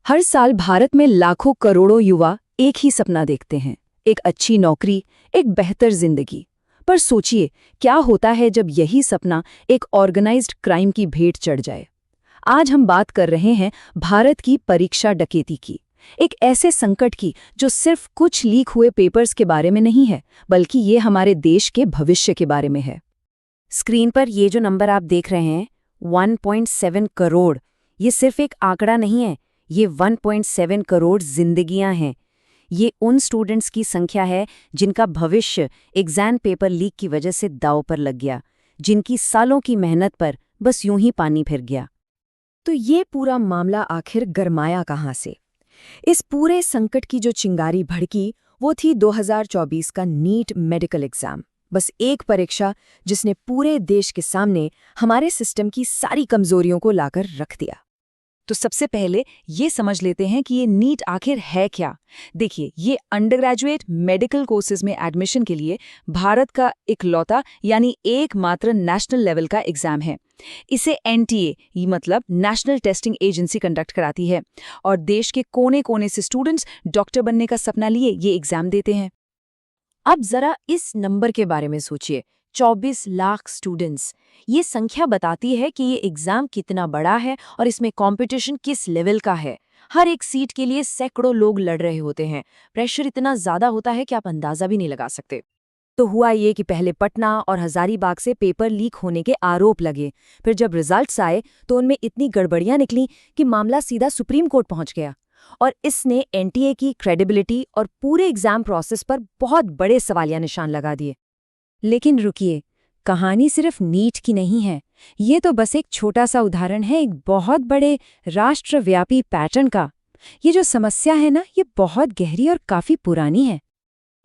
हर साल भारत में लाखों करोड़ों युवा एक ही सपना देखते हैं, एक अच्छी नौकरी, एक बेहतर जिंदगी। पर सोचिए, क्या होता है जब यही सपना एक ऑर्गेनाइज्ड क्राइम की भेंट चढ़ जाए। आज हम बात कर रहे हैं भारत की परीक्षा डकैती की, एक ऐसे संकट की जो सिर्फ कुछ लीक हुए पेपर्स के बारे में नहीं है, बल्कि ये हमारे देश के भविष्य के बारे में है। स्क्रीन पर ये जो नंबर आप देख रहे हैं 1.7 करोड़, ये सिर्फ एक आंकड़ा नहीं है, ये 1.7 करोड़ जिंदगियां हैं। ये उन स्टूडेंट्स की संख्या है जिनका भविष्य एग्जाम पेपर लीक की वजह से दांव पर लग गया, जिनकी सालों की मेहनत पर बस यूं ही पानी फिर गया। तो ये पूरा मामला आखिर गरमाया कहाँ से? इस पूरे संकट की जो चिंगारी भड़की वो थी 2024 का नीट मेडिकल एग्जाम। बस एक परीक्षा जिसने पूरे देश के सामने हमारे सिस्टम की सारी कमजोरियों को लाकर रख दिया। तो सबसे पहले ये समझ लेते हैं कि ये नीट आखिर है क्या। देखिए, ये अंडरग्रेजुएट मेडिकल कोर्सेज में एडमिशन के लिए भारत का इकलौता यानी एकमात्र नेशनल लेवल का एग्जाम है। इसे NTA मतलब नेशनल टेस्टिंग एजेंसी कंडक्ट कराती है और देश के कोने कोने से स्टूडेंट्स डॉक्टर बनने का सपना लिए ये एग्जाम देते हैं। अब जरा इस नंबर के बारे में सोचिए, 24 लाख स्टूडेंट्स। ये संख्या बताती है कि ये एग्जाम कितना बड़ा है और इसमें कंपटीशन किस लेवल का है। हर एक सीट के लिए सैकड़ों लोग लड़ रहे होते हैं। प्रेशर इतना ज्यादा होता है कि आप अंदाजा भी नहीं लगा सकते। तो हुआ ये कि पहले पटना और हजारीबाग से पेपर लीक होने के आरोप लगे। फिर जब रिजल्ट्स आए तो उनमें इतनी गड़बड़ियां निकली कि मामला सीधा सुप्रीम कोर्ट पहुंच गया और इसने NTA की क्रेडिबिलिटी और पूरे एग्जाम प्रोसेस पर बहुत बड़े सवालिया निशान लगा दिए। लेकिन रुकिए, कहानी सिर्फ नीट की नहीं है। ये तो बस एक छोटा सा उदाहरण है एक बहुत बड़े राष्ट्रव्यापी पैटर्न का। ये जो समस्या है ना, ये बहुत गहरी और काफी पुरानी है।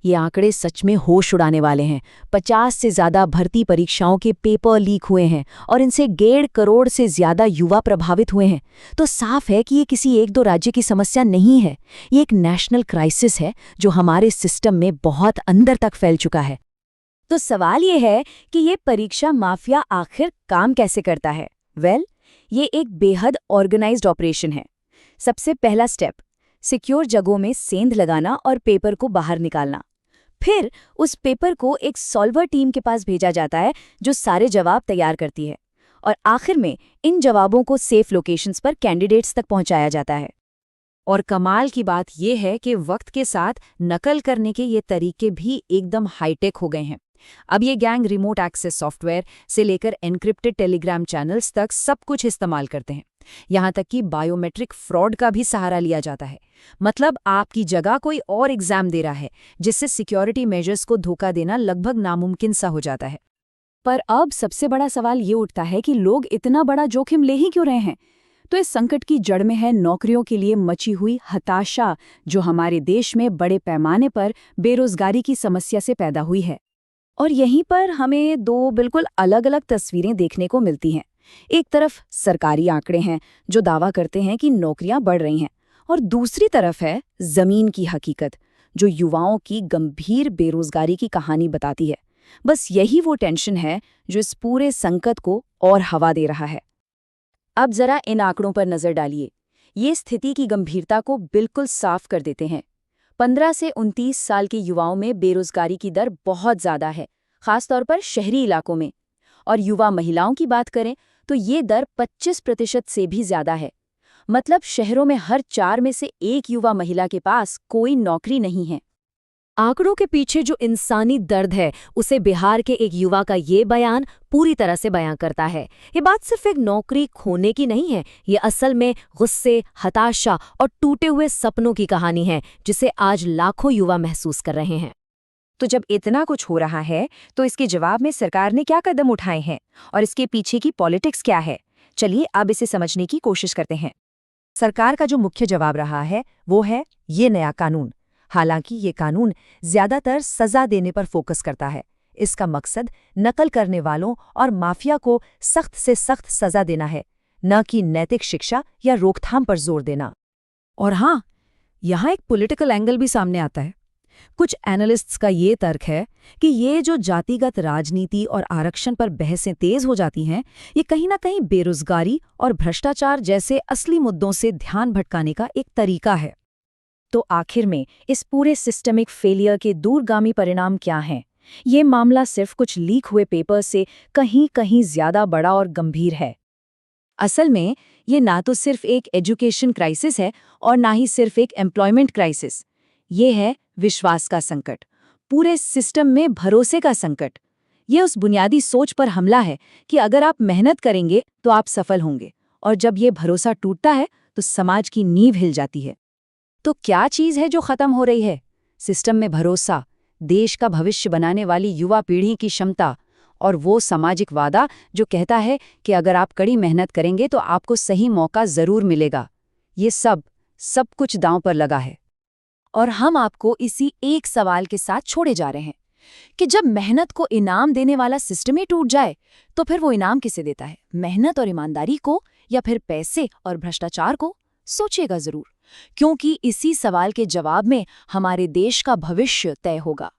ये आंकड़े सच में होश उड़ाने वाले हैं। 50 से ज्यादा भर्ती परीक्षाओं के पेपर लीक हुए हैं और इनसे 1.5 करोड़ से ज्यादा युवा प्रभावित हुए हैं। तो साफ है कि ये किसी एक दो राज्य की समस्या नहीं है, ये एक नेशनल क्राइसिस है जो हमारे सिस्टम में बहुत अंदर तक फैल चुका है। तो सवाल ये है कि ये परीक्षा माफिया आखिर काम कैसे करता है? ये एक बेहद ऑर्गेनाइज्ड ऑपरेशन है। सबसे पहला स्टेप, सिक्योर जगहों में सेंध लगाना और पेपर को बाहर निकालना। फिर उस पेपर को एक सॉल्वर टीम के पास भेजा जाता है जो सारे जवाब तैयार करती है और आखिर में इन जवाबों को सेफ लोकेशंस पर कैंडिडेट्स तक पहुंचाया जाता है। और कमाल की बात यह है कि वक्त के साथ नकल करने के ये तरीके भी एकदम हाईटेक हो गए हैं। अब ये गैंग रिमोट एक्सेस सॉफ्टवेयर से लेकर एन्क्रिप्टेड टेलीग्राम चैनल्स तक सब कुछ इस्तेमाल करते हैं। यहाँ तक कि बायोमेट्रिक फ्रॉड का भी सहारा लिया जाता है। मतलब आपकी जगह कोई और एग्जाम दे रहा है, जिससे सिक्योरिटी मेजर्स को धोखा देना लगभग नामुमकिन सा हो जाता है। पर अब सबसे बड़ा सवाल ये उठता है कि लोग इतना बड़ा जोखिम ले ही क्यों रहे हैं? तो इस संकट की जड़ में है नौकरियों के लिए मची हुई हताशा, जो हमारे देश में बड़े पैमाने पर बेरोजगारी की समस्या से पैदा हुई है। और यहीं पर हमें दो बिल्कुल अलग अलग तस्वीरें देखने को मिलती हैं। एक तरफ सरकारी आंकड़े हैं जो दावा करते हैं कि नौकरियां बढ़ रही हैं, और दूसरी तरफ है जमीन की हकीकत जो युवाओं की गंभीर बेरोजगारी की कहानी बताती है। बस यही वो टेंशन है जो इस पूरे संकट को और हवा दे रहा है। अब जरा इन आंकड़ों पर नजर डालिए। ये स्थिति की गंभीरता को बिल्कुल साफ कर देते हैं। 15 से 29 साल के युवाओं में बेरोजगारी की दर बहुत ज्यादा है, खासतौर पर शहरी इलाकों में। और युवा महिलाओं की बात करें तो ये दर 25% से भी ज्यादा है। मतलब शहरों में हर 4 में से 1 युवा महिला के पास कोई नौकरी नहीं है। आंकड़ों के पीछे जो इंसानी दर्द है उसे बिहार के एक युवा का ये बयान पूरी तरह से बयां करता है। ये बात सिर्फ एक नौकरी खोने की नहीं है, ये असल में गुस्से, हताशा और टूटे हुए सपनों की कहानी है जिसे आज लाखों युवा महसूस कर रहे हैं। तो जब इतना कुछ हो रहा है तो इसके जवाब में सरकार ने क्या कदम उठाए हैं और इसके पीछे की पॉलिटिक्स क्या है? चलिए अब इसे समझने की कोशिश करते हैं। सरकार का जो मुख्य जवाब रहा है वो है ये नया कानून। हालांकि ये कानून ज्यादातर सजा देने पर फोकस करता है। इसका मकसद नकल करने वालों और माफिया को सख्त से सख्त सजा देना है, न कि नैतिक शिक्षा या रोकथाम पर जोर देना। और हाँ, यहाँ एक पॉलिटिकल एंगल भी सामने आता है। कुछ एनालिस्ट्स का ये तर्क है कि ये जो जातिगत राजनीति और आरक्षण पर बहसें तेज हो जाती हैं, ये कहीं ना कहीं बेरोजगारी और भ्रष्टाचार जैसे असली मुद्दों से ध्यान भटकाने का एक तरीका है। तो आखिर में इस पूरे सिस्टमिक फेलियर के दूरगामी परिणाम क्या हैं? ये मामला सिर्फ कुछ लीक हुए पेपर से कहीं कहीं ज्यादा बड़ा और गंभीर है। असल में ये ना तो सिर्फ एक एजुकेशन क्राइसिस है और ना ही सिर्फ एक एम्प्लॉयमेंट क्राइसिस। ये है विश्वास का संकट, पूरे सिस्टम में भरोसे का संकट। ये उस बुनियादी सोच पर हमला है कि अगर आप मेहनत करेंगे तो आप सफल होंगे, और जब ये भरोसा टूटता है तो समाज की नींव हिल जाती है। तो क्या चीज़ है जो खत्म हो रही है? सिस्टम में भरोसा, देश का भविष्य बनाने वाली युवा पीढ़ी की क्षमता, और वो सामाजिक वादा जो कहता है कि अगर आप कड़ी मेहनत करेंगे तो आपको सही मौका जरूर मिलेगा। ये सब कुछ दांव पर लगा है। और हम आपको इसी एक सवाल के साथ छोड़े जा रहे हैं कि जब मेहनत को इनाम देने वाला सिस्टम ही टूट जाए तो फिर वो इनाम किसे देता है? मेहनत और ईमानदारी को, या फिर पैसे और भ्रष्टाचार को? सोचिएगा जरूर, क्योंकि इसी सवाल के जवाब में हमारे देश का भविष्य तय होगा।